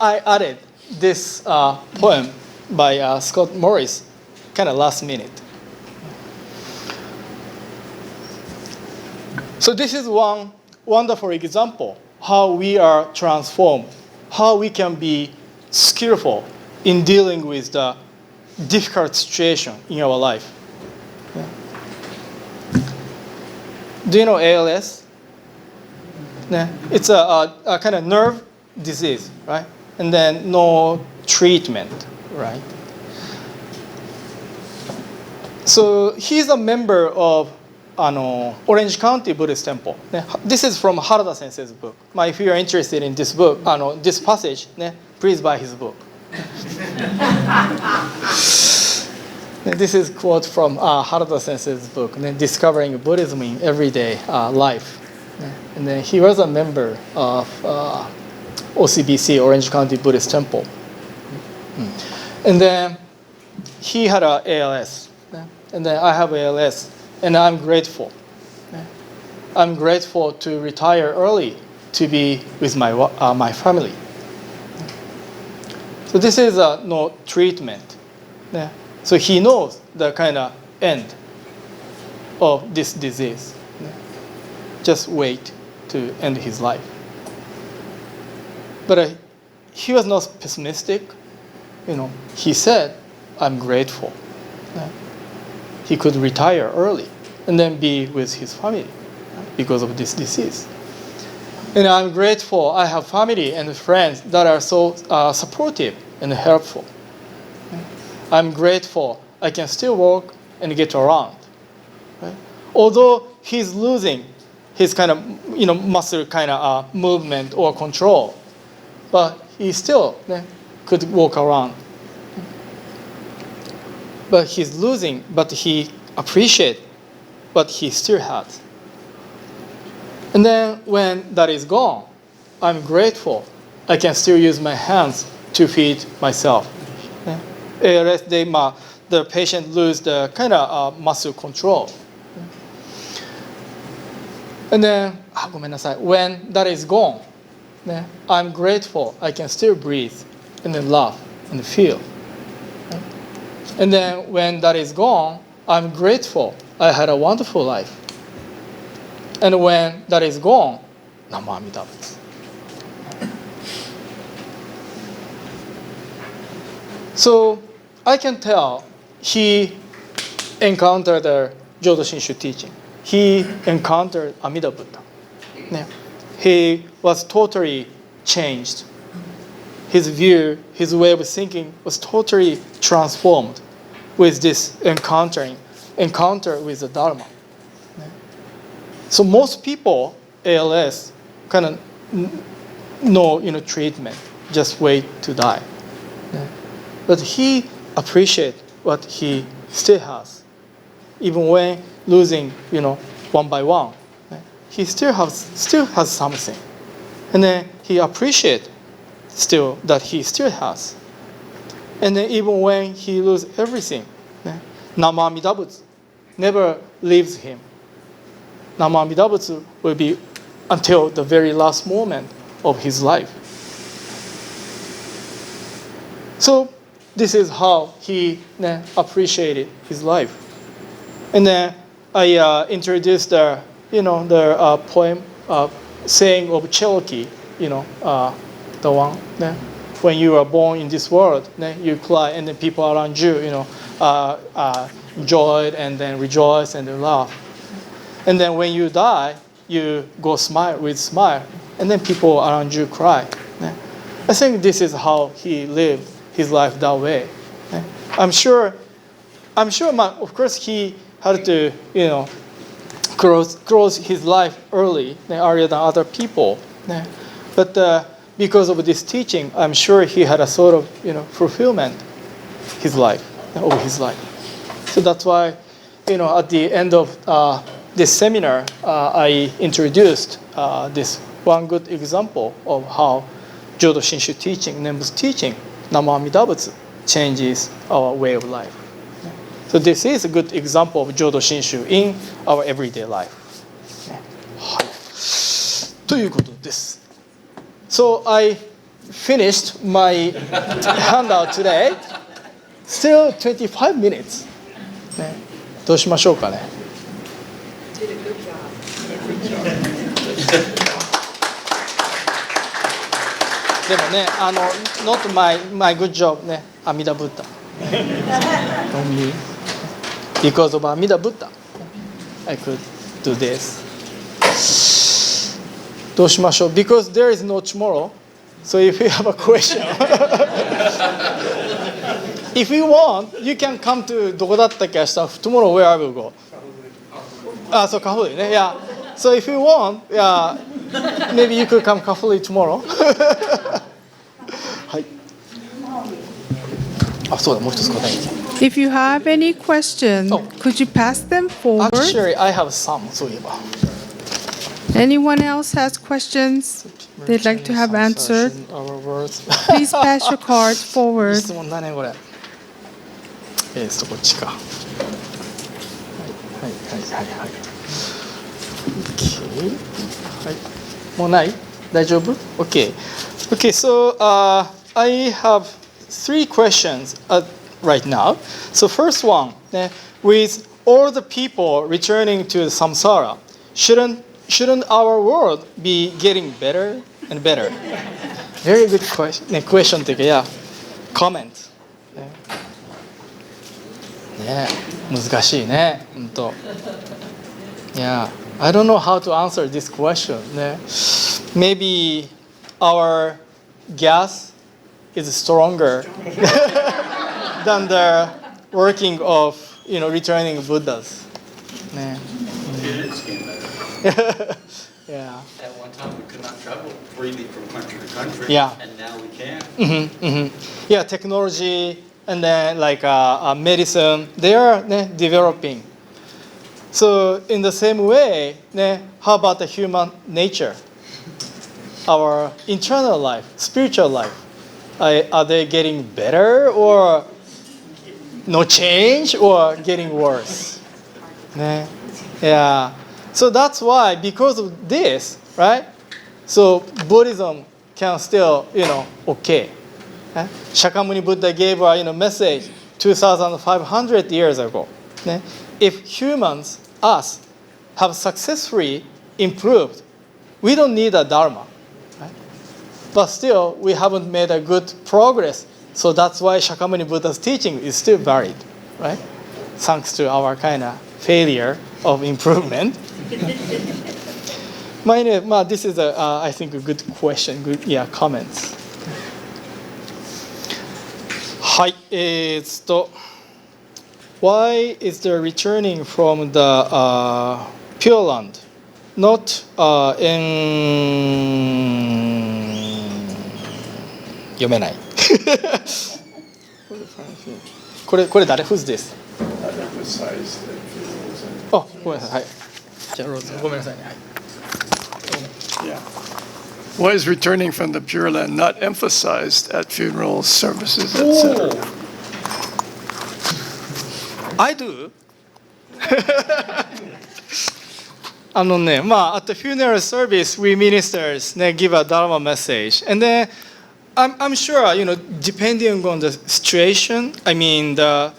I added this poem by Scott Morris, kind of last minute. So this is one wonderful example how we are transformed, how we can be skillful in dealing with the difficult situation in our life. Yeah. Do you know ALS? Yeah. It's a kind of nerve disease, right? And then no treatment, right? So he's a member of Orange County Buddhist Temple. This is from Harada Sensei's book. If you are interested in this book, this passage, please buy his book. This is a quote from Harada Sensei's book, Discovering Buddhism in Everyday Life. And then he was a member of OCBC, Orange County Buddhist Temple. And then he had ALS. And then I have ALS. And I'm grateful. I'm grateful to retire early to be with my family. So this is no treatment. So he knows the kind of end of this disease. Just wait to end his life. But he was not pessimistic. He said, I'm grateful. He could retire early and then be with his family because of this disease. And I'm grateful I have family and friends that are so supportive and helpful. I'm grateful I can still walk and get around. Right? Although he's losing his kind of muscle kind of movement or control, but he still could walk around. But he's losing, but he appreciates what he still has. And then when that is gone, I'm grateful I can still use my hands to feed myself. ALS, the patient lose the kind of muscle control. And then, when that is gone, I'm grateful I can still breathe and then laugh and feel. And then when that is gone, I'm grateful I had a wonderful life. And when that is gone, Namo Amida Butsu. So I can tell he encountered the Jodo Shinshu teaching. He encountered Amida Buddha. He was totally changed. His view, his way of thinking was totally transformed with this encounter with the Dharma. So most people, ALS, kind of no treatment, just wait to die. But he appreciates what he still has. Even when losing, one by one, he still has something. And then he appreciates still that he still has. And then even when he loses everything, Namo Amida Butsu never leaves him. Namo Amida Butsu will be until the very last moment of his life. So this is how he appreciated his life. And then I introduced the poem, saying of Cherokee, the one. When you are born in this world, you cry, and then people around you, enjoy and then rejoice and then laugh. And then when you die, you go smile, and then people around you cry. I think this is how he lived his life that way. I'm sure, of course, he had to, close his life earlier than other people. But because of this teaching, I'm sure he had a sort of, fulfillment of his life. So that's why, at the end of this seminar, I introduced this one good example of how Jodo Shinshu teaching, Nembu's teaching, Namo Amida Butsu, changes our way of life. So this is a good example of Jodo Shinshu in our everyday life. ということです。So I finished my handout today. Still 25 minutes. どうしましょうかね。でもね、not my good job ね、阿弥陀ブッダ。Only because of 阿弥陀ブッダ、I could do this. どうしましょう Because there is no tomorrow. So if you have a question, if you want, you can come to どこだったっけ明日 tomorrow where I will go. あ、そうカフリね。Yeah. So if you want, yeah, maybe you could come カフリ tomorrow. はい。あ、そうだもう一つ答え。If you have any questions, could you pass them forward? Actually, I have some. そういえば。Anyone else has questions they'd like to have answered? Please pass your cards forward. 質問だねこれ。こっちか。はいはいはいはい。Okay. はい。もうない？大丈夫？ Okay. Okay. So I have 3 questions right now. So first one, with all the people returning to samsara, shouldn't our world be getting better and better? Very good question. Question というか、yeah, comment. ね、難しいね、本当。Yeah, I don't know how to answer this question. ね、maybe our gas is stronger than the working of returning Buddhas. ね。Yeah. At one time, we could not travel freely from country to country. Yeah. And now we can. Yeah, technology and then like medicine, they are developing. So in the same way, how about the human nature? Our internal life, spiritual life, are they getting better or no change or getting worse? Yeah. So that's why, because of this, right? So Buddhism can still, okay. Shakyamuni Buddha gave a message 2,500 years ago. If humans, us, have successfully improved, we don't need a dharma. Right? But still, we haven't made a good progress. So that's why Shakyamuni Buddha's teaching is still valid, right? Thanks to our kind of failure of improvement. This is, I think, a good question, good comments. はい、Why is there returning from the Pure Land not in 読めない。これ誰？Who's this？ あ、ごめんなさい。はい。じゃあローズごめんなさいね。はい。Yeah. Why is returning from the Pure Land not emphasized at funeral services, etc.? I do. at the funeral service, we ministers give a Dharma message. And then I'm sure, depending on the situation, the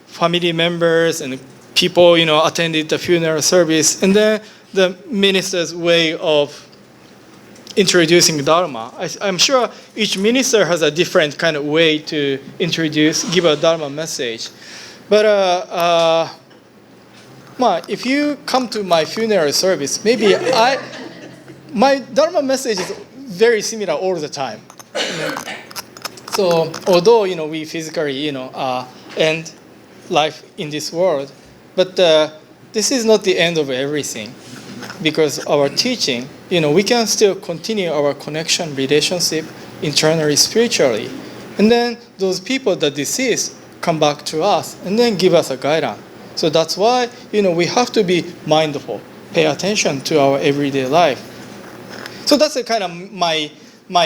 family members and people, attended the funeral service, and then the minister's way of introducing Dharma. I'm sure each minister has a different kind of way to give a Dharma message. But if you come to my funeral service, maybe my Dharma message is very similar all the time. So although we physically end life in this world, but this is not the end of everything, because our teaching, we can still continue our connection relationship internally, spiritually, and then those people that deceased come back to us and then give us a guidance. So that's why we have to be mindful, pay attention to our everyday life. So that's the kind of my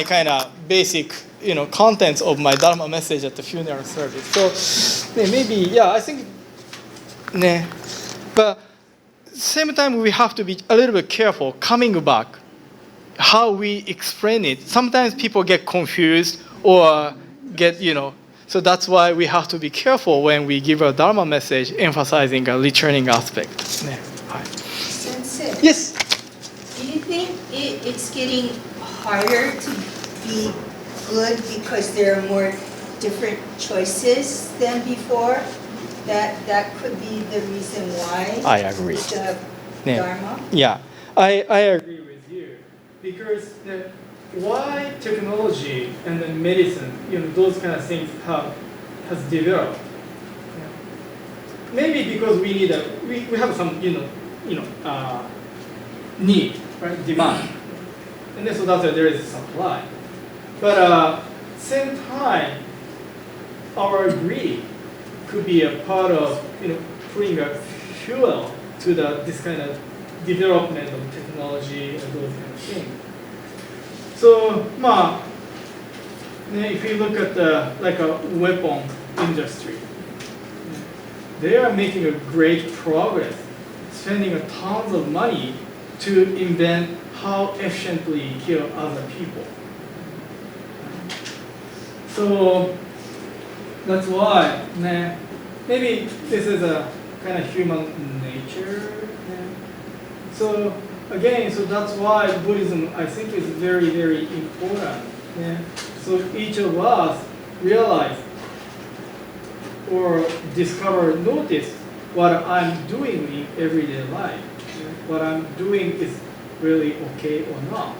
kind of basic contents of my Dharma message at the funeral service. So maybe I think but same time we have to be a little bit careful coming back how we explain it. Sometimes people get confused or get so that's why we have to be careful when we give a Dharma message emphasizing a returning aspect. Sensei, Yes. do you think it's getting harder to be good because there are more different choices than before? That could be the reason why. I agree. We still have Yeah. Dharma. Yeah, I agree with you, because why technology and then medicine, those kind of things has developed. Maybe because we need we have some need, right, demand, and then so that's why there is a supply. But same time, our greed could be a part of putting a fuel to this kind of development of technology and those kind of things. So, if you look at like a weapon industry, they are making a great progress, spending a tons of money to invent how efficiently kill other people. So that's why maybe this is a kind of human nature. So again, so that's why Buddhism, I think, is very, very important. So each of us realize or discover, notice what I'm doing in everyday life. What I'm doing is really okay or not.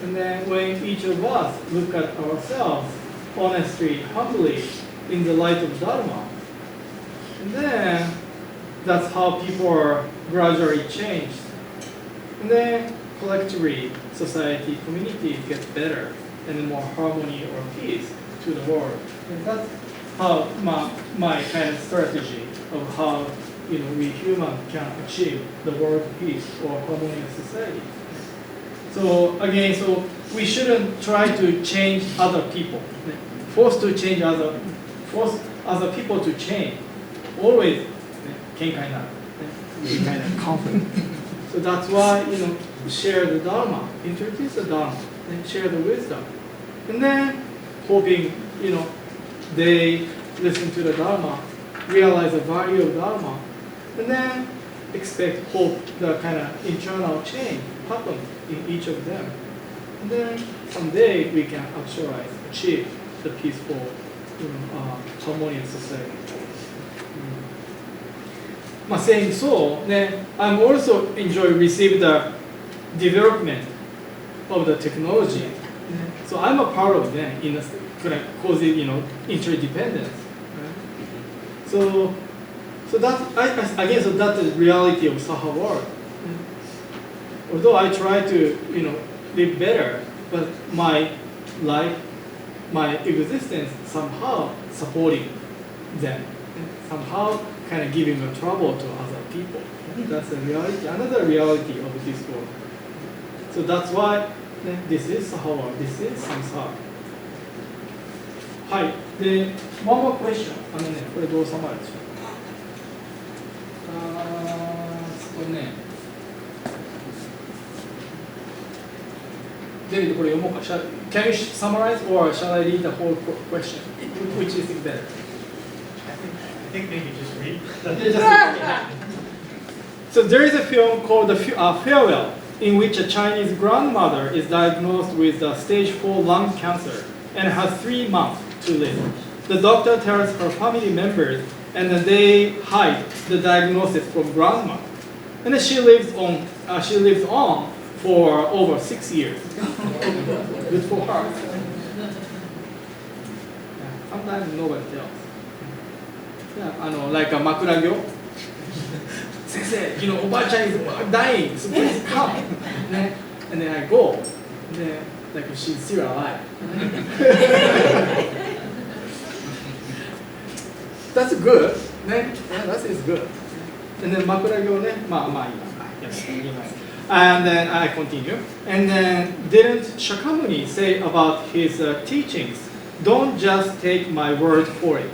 And then when each of us look at ourselves honestly, humbly, in the light of Dharma, and then that's how people are gradually changed. And then collectively, society, community gets better, and then more harmony or peace to the world. And that's how my kind of strategy of how we humans can achieve the world peace or harmonious society. So again, so we shouldn't try to change other people. Force other people to change. Always can kind of conflict. So that's why share the Dharma, introduce the Dharma, and share the wisdom. And then hoping, they listen to the Dharma, realize the value of Dharma, and then hope the kind of internal change happen in each of them. And then someday we can actualize, achieve the peaceful, harmonious society. Saying so, then I'm also enjoy receive the development of the technology. So I'm a part of them in a cause it, interdependence. Right? So that again, so that's the reality of Saha world. Although I try to, live better, but my life, my existence somehow supporting them, somehow kind of giving a trouble to other people. That's the reality, another reality of this world. So that's why this is Saha world, this is Samsara. はい。で、one more question。これどう収まるでしょう。これね。デビッドこれ読もうか。Can you summarize or shall I read the whole question? Which is better? I think maybe just read. So there is a film called Farewell, in which a Chinese grandmother is diagnosed with stage 4 lung cancer and has 3 months to live. The doctor tells her family members, and they hide the diagnosis from grandma. And then she lives on for over 6 years. Good for her. Yeah, sometimes nobody tells. Yeah, like a 枕業. 先生, Oba-chan is dying, so please come. And then I go. And then, like she's still alive. That's good. Yeah, that is good. And then 枕業ね、まあいいな。And then I continue. And then didn't Shakyamuni say about his teachings, don't just take my word for it.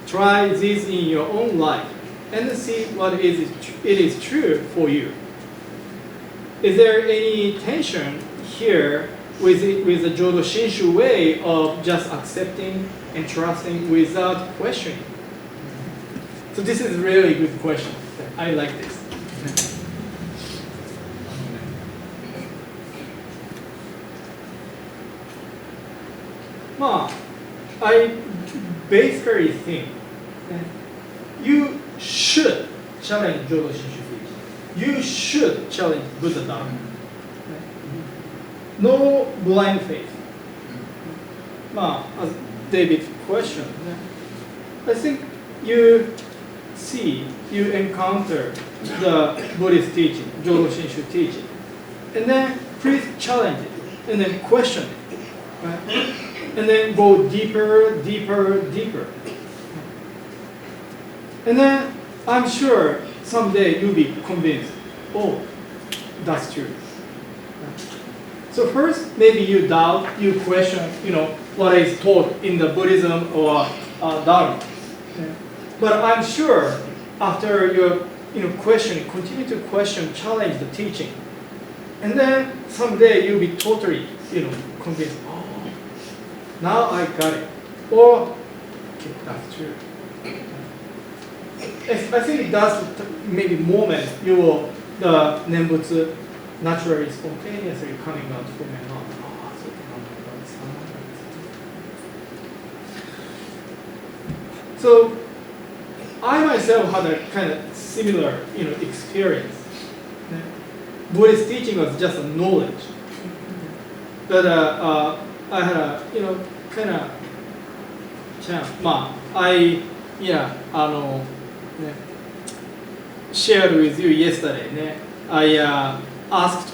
Try this in your own life and see what it is true for you. Is there any tension here with the Jodo Shinshu way of just accepting and trusting without questioning? So this is a really good question. I like this. I basically think you should challenge Jodo Shinshu teaching. You should challenge Buddha Dharma. No blind faith. As David questioned, I think you encounter the Buddhist teaching, Jodo Shinshu teaching, and then please challenge it, and then question it, right? And then go deeper, deeper, deeper. And then I'm sure someday you'll be convinced, oh, that's true. So first, maybe you doubt, you question, what is taught in the Buddhism or Dharma. But I'm sure after you continue to question, challenge the teaching, and then someday you'll be totally, convinced. Oh, now I got it. Or, okay, that's true. I think that's maybe moment you will the Nembutsu naturally, spontaneously coming out from your heart. So I myself had a kind of similar, experience. Buddhist teaching was just a knowledge, but I had a, kind of chance. Shared with you yesterday. I asked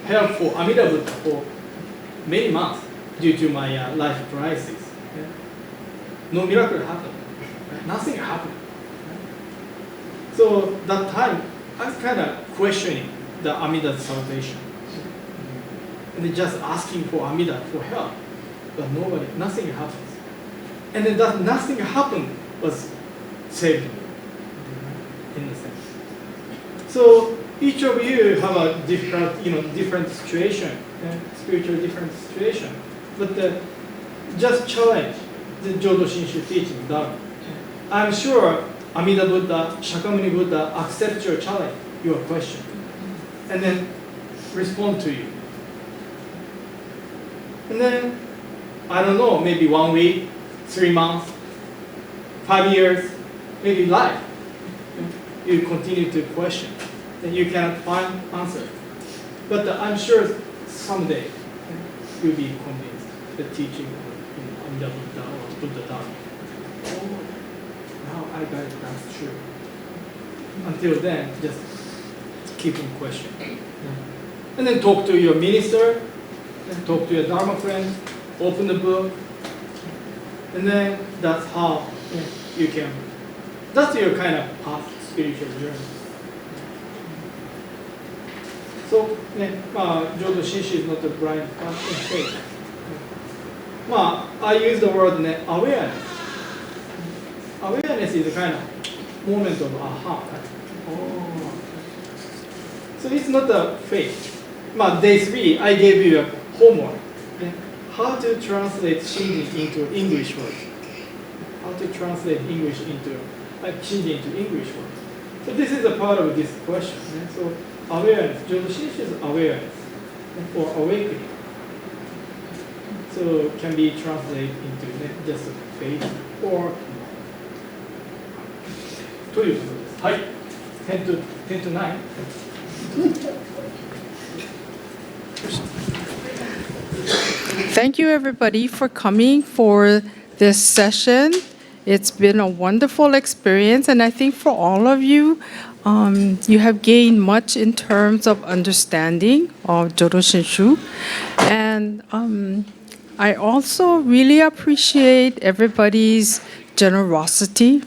help for Amida Buddha for many months due to my life crisis. No miracle happened. Nothing happened. So that time, I was kind of questioning the Amida's salvation. And just asking for Amida for help. But nothing happens. And then that nothing happened was saved me, in a sense. So each of you have a different, different situation, spiritual different situation. But just challenge the Jodo Shinshu teaching, Dharma. I'm sure Amida Buddha, Shakyamuni Buddha accept your challenge, your question, and then respond to you. And then, I don't know, maybe 1 week, 3 months, 5 years, maybe life. You continue to question, and you cannot find answer. But I'm sure someday you'll be convinced the teaching of Amida Buddha or Buddha Dharma. Oh, now I got it, that's true. Until then, just keep on questioning. And then talk to your minister, and talk to your Dharma friend, open the book, and then that's how you can, that's your kind of path, spiritual journey. So, Jodo Shinshu is not a blind path in faith. I use the word awareness. Awareness is a kind of moment of aha. Oh. So it's not a faith. Day 3, I gave you a homework. How to translate Shinji into English word. How to translate English into Shinji into English word. So this is a part of this question. So awareness, Jodo Shinshu is awareness or awakening. So can be translated into just a faith or ということです。はい。10 to 9. Thank you, everybody, for coming for this session. It's been a wonderful experience, and I think for all of you, you have gained much in terms of understanding of Jodo Shinshu. And I also really appreciate everybody's generosity,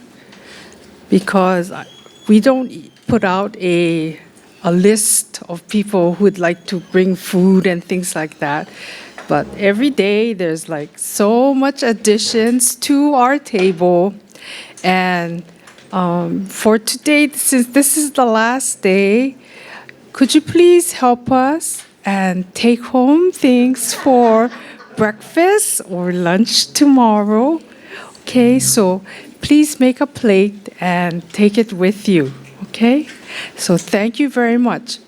because we don't put out a list of people who would like to bring food and things like that. But every day there's like so much additions to our table. And for today, since this is the last day, could you please help us and take home things for breakfast or lunch tomorrow? Okay, so please make a plate and take it with you, okay? So thank you very much.